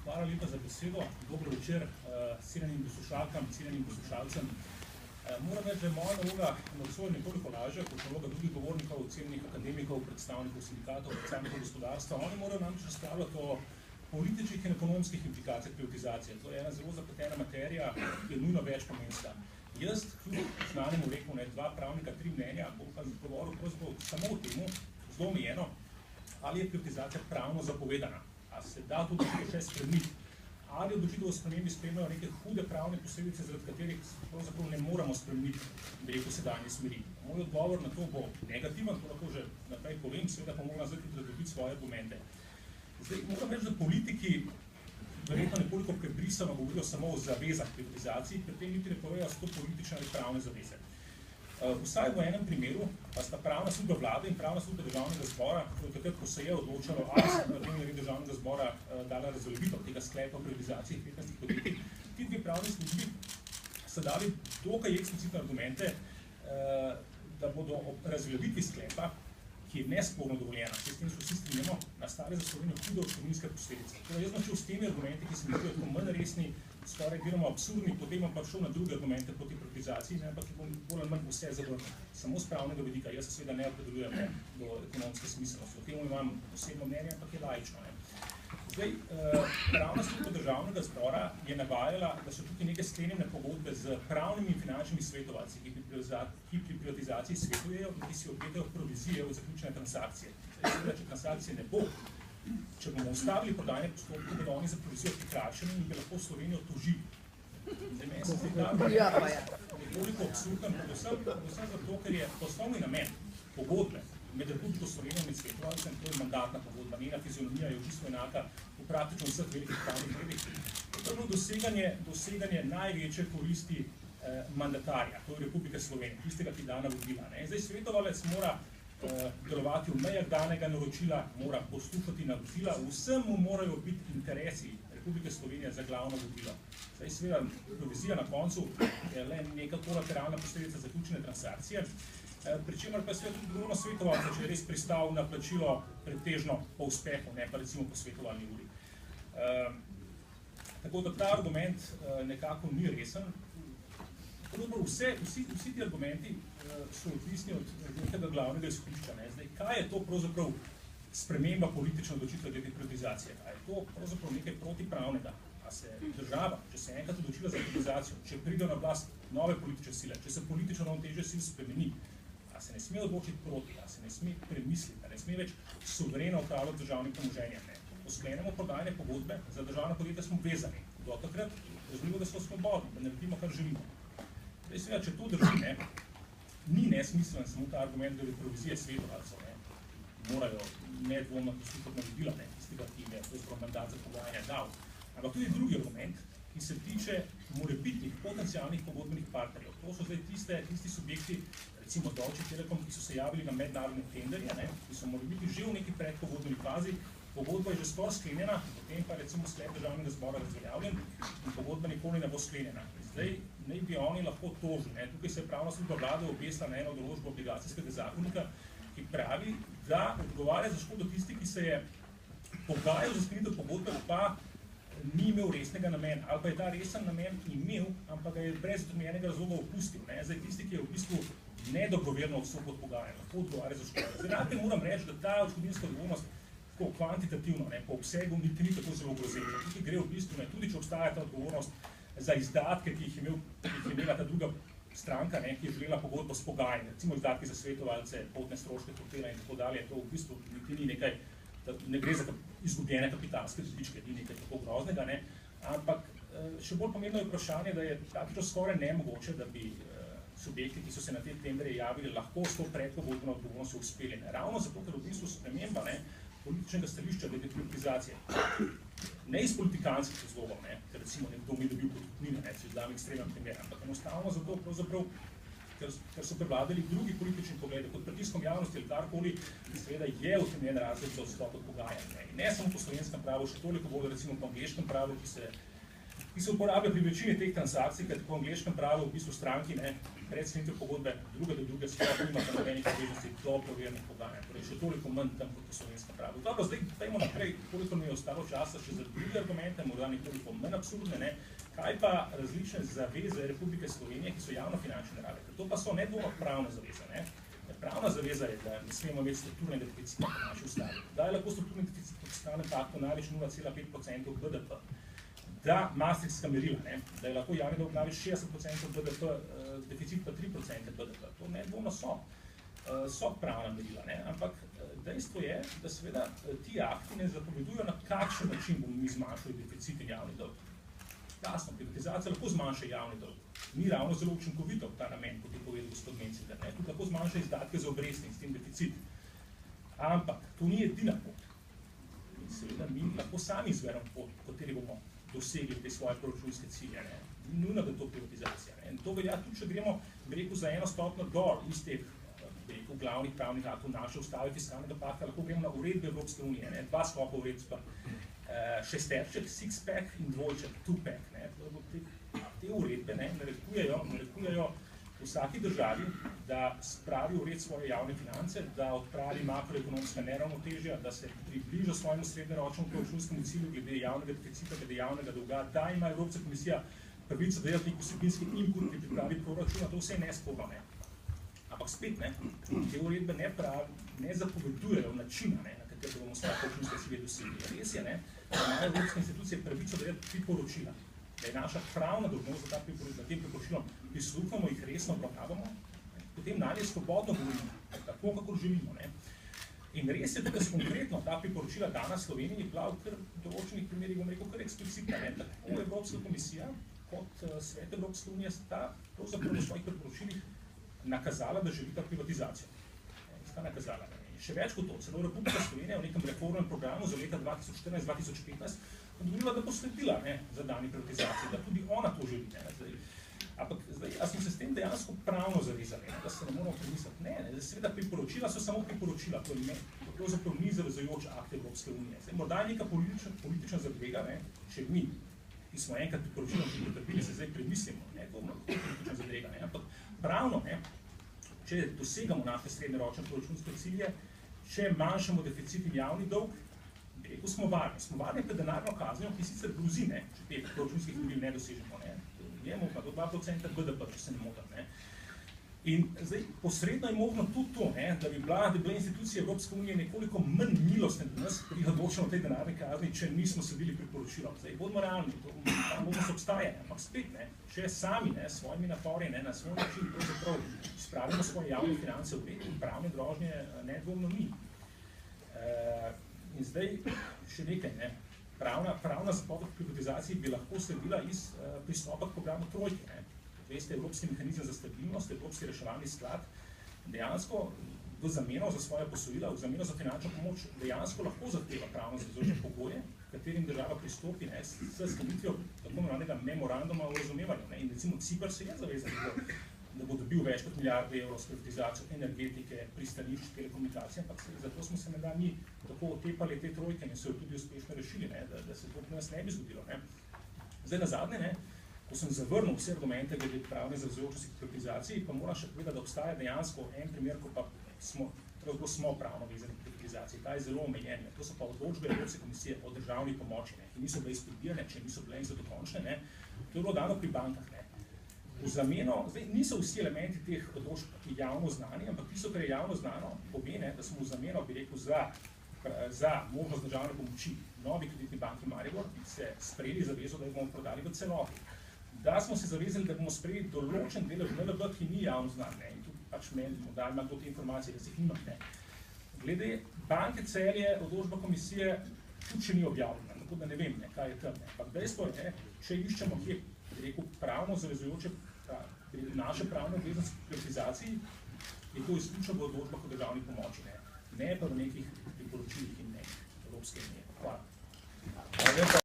Hvala lepa za besedo. Dobro večer cenjenim poslušalkam, cenjenim poslušalcem. Moram reči, da je moja naloga nocoj nekoliko lažja, kot naloga drugih govornikov, cenjenih akademikov, predstavnikov sindikatov, predstavnikov gospodarstva. Oni morajo namreč razpravljati o političnih in ekonomskih implikacijah privatizacije. To je ena zelo zapletena materija, ki je nujno več pomenska. Jaz, kljub znanemu rekel, dva pravnika, tri mnenja, bom pa govoril pravzaprav samo o temu, zelo omejeno, ali je privatizacija pravno zapovedana, a se da tudi še spremeniti, ali odločitev o spremembi spremljajo neke hude pravne posledice, zaradi katerih pravzaprav ne moramo spremeniti, rekel, sedanje smeri. Moj odgovor na to bo negativen, to lahko že naprej povem, seveda pa moram zdaj tudi dobiti svoje argumente. Zdaj, moram reči, da politiki verjetno nekoliko prebrisano govorijo samo o zavezah privatizaciji, pri tem niti ne povejo, so to politične ali pravne zaveze. Vsaj v enem primeru pa sta pravna služba vlade in pravna služba državnega zbora, takrat, ko se je odločalo, ali se na dnevni red državnega zbora dala razveljavitev tega sklepa o privatizaciji 15 podjetij, ti dve pravni službi so dali dokaj eksplicitne argumente, da bodo ob razveljavitvi sklepa, ki je nesporno dovoljena, s tem, vsi strinjamo, nastale za Slovenijo hude odškodninske posledice. Torej, jaz začel s temi argumenti, ki se mi zdijo tako manj resni, skoraj deloma absurdni, potem pa šel na druge argumente proti privatizaciji, ampak bom bolj ali manj vse zavrnil. Samo z pravnega vidika, jaz se seveda ne opredeljujem do ekonomske smiselnosti. O tem imam posebno mnenje, ampak je laično. Zdaj, pravna služba državnega zbora je navajala, da so tukaj neke sklenjene pogodbe z pravnimi in finančnimi svetovalci, ki pri privatizaciji svetujejo in ki si obetajo provizije v zaključene transakcije. Zdaj, seveda, če transakcije ne bo, če bomo ustavili prodajne postopke, bodo oni za provizijo prikrajšani in bi lahko Slovenijo tožili. Zdaj, meni se zdi nekoliko absurden, predvsem zato, ker je poslovni namen pogodbe med Republiko Slovenijo in med svetovalcem, to je mandatna pogodba, njena fizionomija je v bistvu enaka v praktično vseh velikih pravnih redih. To je bilo doseganje največje koristi mandatarja, to je Republike Slovenije, tistega, ki da navodila. Zdaj, svetovalec mora delovati v mejah danega naročila, mora poslušati navodila, vsem mu morajo biti interesi Republike Slovenije za glavno vodilo. Zdaj, seveda, provizija na koncu je le neka kolateralna posledica zaključene transakcije, pri čemer pa je seveda tudi odgovornost svetovalca, če je res pristal na plačilo pretežno po uspehu, ne pa recimo po svetovalni uri. Tako da ta argument nekako ni resen. Vsi ti argumenti so odvisni od nekega glavnega izhodišča. Zdaj, kaj je to pravzaprav sprememba politične odločitve glede privatizacije? A je to pravzaprav nekaj protipravnega? A se država, če se enkrat odločila za privatizacijo, če pride na oblast nove politične sile, če se politično ravnotežje sil spremeni, a se ne sme odločiti proti, a se ne sme premisliti, a ne sme več suvereno upravljati državnim premoženjem. Ko sklenemo prodajne pogodbe, za državna podjetja smo vezani. Do takrat razumemo, da smo svobodni, da naredimo, kar želimo. Zdaj, seveda, če to drži, ni nesmislen samo ta argument, da je provizije svetovalcev, morajo nedvomno poslušati navodila, tistega, ki je pravzaprav mandat za pogajanja dal. Ampak tudi drugi argument, ki se tiče morebitnih potencialnih pogodbenih partnerjev. To so zdaj tisti subjekti, recimo Deutsche Telekom, ki so se javili na mednarodne tenderje, ki so morebiti že v neki predpogodbeni fazi, pogodba je že skoraj sklenjena, potem pa recimo sklep državnega zbora razveljavljen in pogodba nikoli ne bo sklenjena. Zdaj, naj bi oni lahko tožili. Tukaj se je pravna služba vlade obesila na eno določbo obligacijskega zakonika, ki pravi, da odgovarja za škodo tisti, ki se je pogajal za sklenitev pogodbe, pa ni imel resnega namena, ali pa je ta resen namen imel, ampak ga je brez utemeljenega razloga opustil. Zdaj, tisti, ki je v bistvu nedobroverno odstopil od pogajanja, lahko odgovarja za škodo. Zdaj, najprej moram reči, da ta odškodninska odgovornost tako kvantitativno, po obsegu ni tako zelo grozeča. Tukaj gre v bistvu, tudi če obstaja ta odgovornost za izdatke, ki jih je imela ta druga stranka, ki je želela pogodbo s pogajanjem, recimo izdatki za svetovalce, potne stroške, hotela in tako dalje, to v bistvu niti ni nekaj, ne gre za izgubljene kapitalske dobičke, ni nekaj tako groznega, ampak še bolj pomembno je vprašanje, da je praktično skoraj nemogoče, da bi subjekti, ki so se na te tendere javili, lahko s to predpogodbeno odgovornostjo uspeli. Ravno zato, ker v bistvu sprememba političnega stališča glede privatizacije, ne iz politikanskih razlogov, ker recimo nekdo mi dobil podkupnine, če dam ekstremen primer, ampak enostavno zato pravzaprav, ker so prevladali drugi politični pogledi, pod pritiskom javnosti ali karkoli, ki seveda je utemeljen razlog za odstop od pogajanja. Ne samo po slovenskem pravu, še toliko bolj recimo po angleškem pravu, ki se uporablja pri večini teh transakcij, ker po angleškem pravu v bistvu stranki pred sklenitvijo pogodbe druge do druge sploh nimate nobenih obveznosti do preverjenih pogajanj. Torej, še toliko manj tam kot v slovenskem pravu. Dobro, zdaj dajmo naprej, koliko mi je ostalo časa še za druge argumente, morda nekoliko manj absurdne, ne? Kaj pa različne zaveze Republike Slovenije, ki so javnofinančne narave? To pa so nedvomno pravne zaveze, ne? Pravna zaveza je, da ne smemo imeti strukturnega deficita po naši ustavi. Da je lahko strukturni deficit po fiskalnem paktu največ 0,5% BDP. Da maastrichtska merila, ne, da je lahko javni dolg največ 60% BDP, deficit pa 3% BDP. To nedvomno so pravna merila, ne, ampak dejstvo je, da seveda ti akti ne zapovedujo, na kakšen način bomo mi zmanjšali deficit in javni dolg. Jasno, privatizacija lahko zmanjša javni dolg. Ni ravno zelo učinkovito ta namen, kot je povedal gospod Mencinger. Tudi lahko zmanjša izdatke za obresti in s tem deficit. Ampak to ni edina pot. In seveda mi lahko sami izberemo pot, po kateri bomo dosegli te svoje proračunske cilje. Ne. Ni nujno, da je to privatizacija. Ne. In to velja tudi, če gremo, bi rekel, za eno stopnjo dol iz teh, bi rekel, glavnih pravnih aktov naše ustave fiskalnega pakta, lahko gremo na uredbe Evropske unije, ne. 2 sklopa uredb, šesterček, six-pack in dvojček, two-pack. Te uredbe narekujejo vsaki državi, da spravi v red svoje javne finance, da odpravi makroekonomska neravnotežja, da se približa svojemu srednjeročnemu proračunskemu cilju glede javnega deficita, glede javnega dolga, da ima Evropska komisija pravico dajati nek vsebinski input pri pripravi proračuna, to vse je nesporno. Ne. Ampak spet, ne, te uredbe ne zapovedujejo načina, ne, na katero bomo svoje proračunske cilje dosegli. Res je, ne, da imajo Evropske institucije pravico dajati priporočila, da je naša pravna dolžnost za tem priporočilom, prisluhnemo jih resno obravnavamo, potem nanje svobodno govorimo, tako kakor želimo. Ne. In res je tudi, da so konkretno ta priporočila dana Sloveniji bila v določenih primerih, bom rekel, kar eksplicitna. Tako Evropska komisija kot Svet Evropske unije sta pravzaprav v svojih priporočilih nakazala, da želita privatizacijo. Sta nakazala. Še več kot to, celo Republika Slovenija v nekem reformnem programu za leta 2014-2015 odgovorila, da bo sledila zadani privatizaciji, da tudi ona to želi. Ampak zdaj, a smo se s tem dejansko pravno zavezali, da se ne moramo premisliti? Ne, seveda priporočila so samo priporočila, to pravzaprav ni zavezujoč akt Evropske unije. Zdaj, morda je neka politična zadrega, če mi, ki smo enkrat priporočila že potrdili, se zdaj premislimo, to je politična zadrega, ampak pravno, če dosegamo naše srednjeročne proračunske cilje, če manjšamo deficit in javni dolg, rekel smo varni. Smo varni pred denarno kaznijo, ki sicer grozi, če teh proračunskih meril ne dosežemo. Je možno do 2% BDP, če se ne motim. In zdaj posredno je možno tudi to, da bi bile institucije Evropske unije nekoliko manj milostne do nas pri odločanju tej denarni kazni, če nismo sledili priporočilom. Zdaj, bodimo realni, ta možnost obstaja, ampak spet, če sami s svojimi napori na svoj način pravzaprav spravimo svoje javne finance v red in pravne grožnje nedvomno ni. In zdaj še nekaj, pravna zapoved privatizaciji bi lahko sledila iz pristopa k programu Trojke. Veste, Evropski mehanizem za stabilnost, Evropski reševalni sklad, dejansko v zameno za svoje posojila, v zameno za finančno pomoč, dejansko lahko zahteva pravno zavezujoče pogoje, katerim država pristopi s sklenitvijo tako imenovanega memoranduma o razumevanju. In recimo Cipr se je zavezal, da bo dobil več kot milijarde evrov s privatizacijo energetike, pristanišč, telekomunikacije, ampak zato smo se menda mi tako otepali te trojke in so jo tudi uspešno rešili, da se to pri nas ne bi zgodilo. Zdaj nazadnje, ko sem zavrnil vse argumente glede pravne zavezujočnosti k privatizaciji, pa moram še povedati, da obstaja dejansko en primer, ko pa smo pravno vezani k privatizaciji. Ta je zelo omejen. To so pa odločbe Evropske komisije o državni pomoči, ki niso bile izpodbijane, če niso bile dokončne. To je bilo dano pri bankah. V zameno, zdaj niso vsi elementi teh odločb javno znani, ampak tisto, kar je javno znano, pomeni, da smo v zameno, bi rekel, za možnost državne pomoči novi kreditni banki Maribor se sprejeli zavezo, da jih bomo prodali v celoti. Da smo se zavezali, da bomo sprejeli določen delež NLB, ki ni javno znan. In tu pač meni, da ima kdo te informacije, da se jih nimam. Glede banke Celje, odločba komisije tudi še ni objavljena, tako da ne vem, kaj je tam. Ampak dejstvo je, če iščemo kje, rekel, pravno zavezujoče naše pravne obveznosti v privatizaciji, je to izključno v odločbah o državni pomoči, ne pa v nekih priporočilih in Evropske unije. Hvala.